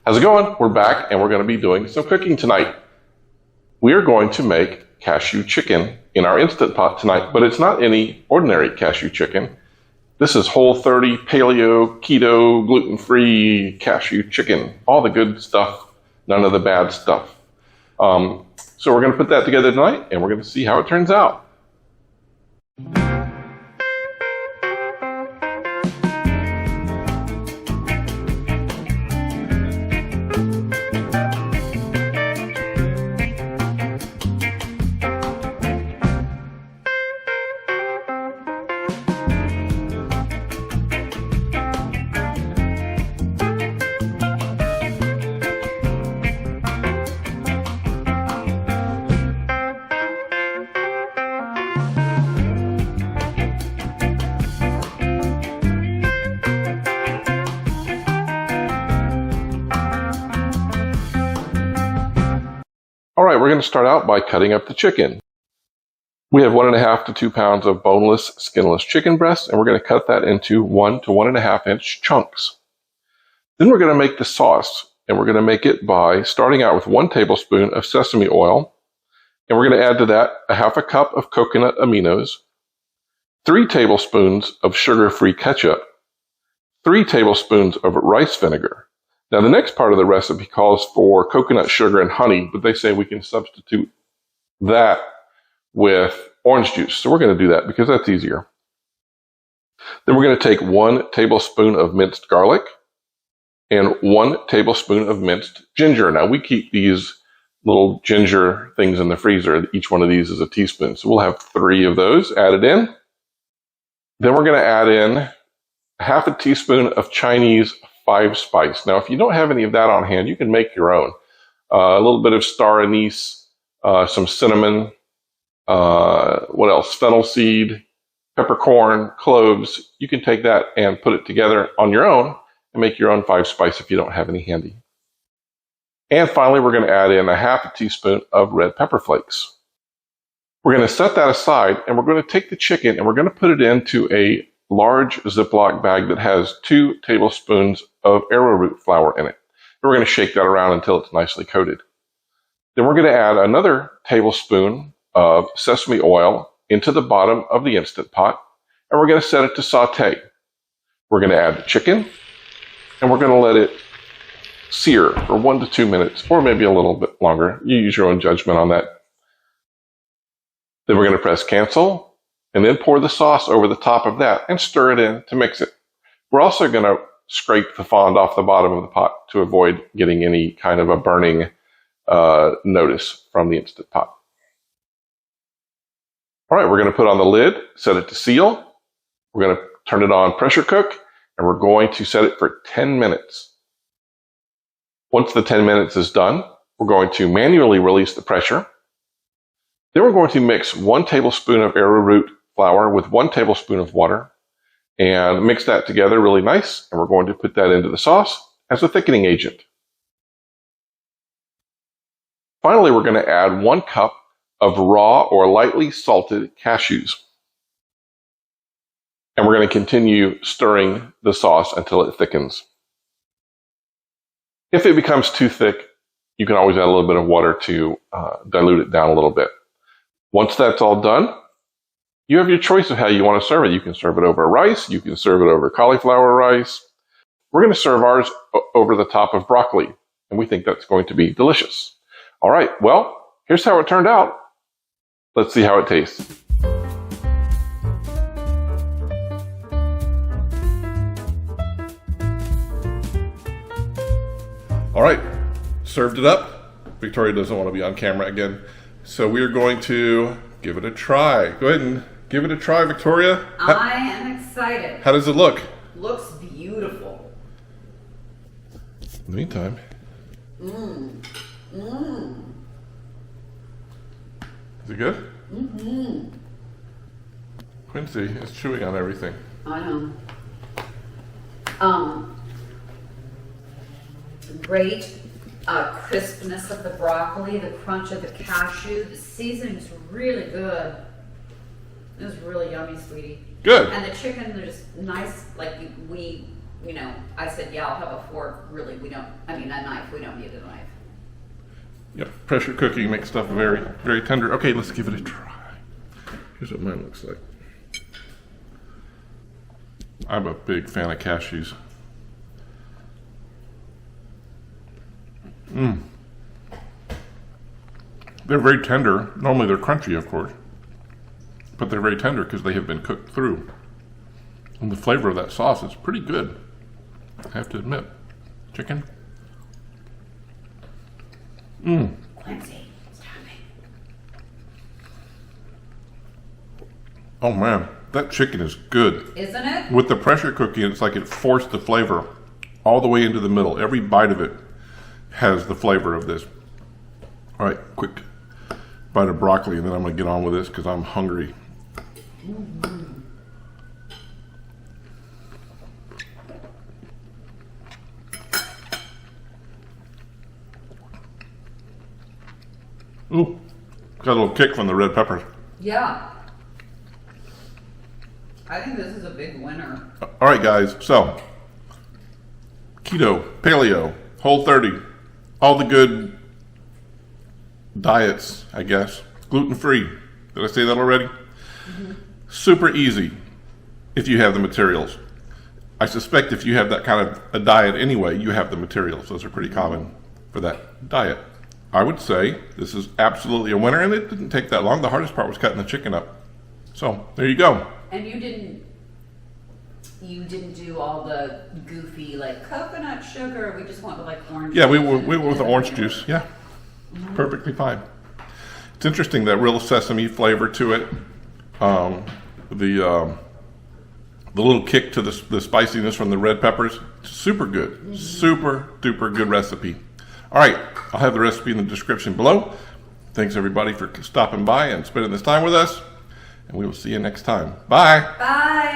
How's it going? We're back and we're going to be doing some cooking tonight. We are going to make cashew chicken in our Instant Pot tonight, but it's not any ordinary cashew chicken. This is Whole30, Paleo, Keto, gluten-free cashew chicken. All the good stuff, none of the bad stuff. So we're going to put that together tonight and we're going to see how it turns out. All right, we're going to start out by cutting up the chicken. We have 1.5 to 2 pounds of boneless, skinless chicken breast, and we're going to cut that into 1 to 1.5 inch chunks. Then we're going to make the sauce, and we're going to make it by starting out with 1 tablespoon of sesame oil, and we're going to add to that 1/2 cup of coconut aminos, 3 tablespoons of sugar-free ketchup, 3 tablespoons of rice vinegar. Now, the next part of the recipe calls for coconut sugar and honey, but they say we can substitute that with orange juice. So we're going to do that because that's easier. Then we're going to take 1 tablespoon of minced garlic and 1 tablespoon of minced ginger. Now, we keep these little ginger things in the freezer. Each one of these is a teaspoon. So we'll have 3 of those added in. Then we're going to add in 1/2 teaspoon of Chinese 5 spice. Now, if you don't have any of that on hand, you can make your own. A little bit of star anise, some cinnamon, what else? Fennel seed, peppercorn, cloves. You can take that and put it together on your own and make your own 5 spice if you don't have any handy. And finally, we're going to add in 1/2 teaspoon of red pepper flakes. We're going to set that aside and we're going to take the chicken and we're going to put it into a large Ziploc bag that has 2 tablespoons of arrowroot flour in it. We're going to shake that around until it's nicely coated. Then we're going to add another tablespoon of sesame oil into the bottom of the Instant Pot, and we're going to set it to saute. We're going to add the chicken, and we're going to let it sear for 1 to 2 minutes, or maybe a little bit longer. You use your own judgment on that. Then we're going to press cancel, and then pour the sauce over the top of that and stir it in to mix it. We're also going to scrape the fond off the bottom of the pot to avoid getting any kind of a burning notice from the Instant Pot. All right, we're going to put on the lid, set it to seal. We're going to turn it on pressure cook, and we're going to set it for 10 minutes. Once the 10 minutes is done, we're going to manually release the pressure. Then we're going to mix 1 tablespoon of arrowroot flour with 1 tablespoon of water and mix that together really nice. And we're going to put that into the sauce as a thickening agent. Finally, we're going to add 1 cup of raw or lightly salted cashews. And we're going to continue stirring the sauce until it thickens. If it becomes too thick, you can always add a little bit of water to dilute it down a little bit. Once that's all done, you have your choice of how you want to serve it. You can serve it over rice. You can serve it over cauliflower rice. We're going to serve ours over the top of broccoli, and we think that's going to be delicious. All right, well, here's how it turned out. Let's see how it tastes. All right, served it up. Victoria doesn't want to be on camera again, so we are going to give it a try. Go ahead and give it a try, Victoria. I am excited. How does it look? Looks beautiful. In the meantime. Is it good? Quincy is chewing on everything. I know. Great crispness of the broccoli, the crunch of the cashew. The seasoning is really good. It was really yummy, sweetie. Good. And the chicken, they're just nice, like we you know, I said, yeah, I'll have a fork. Really, we don't, I mean, a knife. We don't need a knife. Yep, pressure cooking makes stuff very, very tender. Okay, let's give it a try. Here's what mine looks like. I'm a big fan of cashews. They're very tender. Normally they're crunchy, of course, but they're very tender because they have been cooked through. And the flavor of that sauce is pretty good, I have to admit. Chicken. Quincy, stop it. Oh man, that chicken is good. Isn't it? With the pressure cooking, it's like it forced the flavor all the way into the middle. Every bite of it has the flavor of this. All right, quick bite of broccoli, and then I'm gonna get on with this because I'm hungry. Ooh, got a little kick from the red peppers. Yeah. I think this is a big winner. All right, guys, so keto, paleo, Whole30, all the good diets, I guess. Gluten-free. Did I say that already? Super easy if you have the materials. I suspect if you have that kind of a diet anyway, you have the materials. Those are pretty common for that diet. I would say this is absolutely a winner, and it didn't take that long. The hardest part was cutting the chicken up. So there you go. And you didn't do all the goofy like coconut sugar. We just went with like orange. Yeah, we juice went with the orange juice. Yeah, perfectly fine. It's interesting, that real sesame flavor to it. The little kick to the spiciness from the red peppers. Super good. Super duper good recipe. All right, I'll have the recipe in the description below. Thanks everybody for stopping by and spending this time with us. And we will see you next time. Bye. Bye.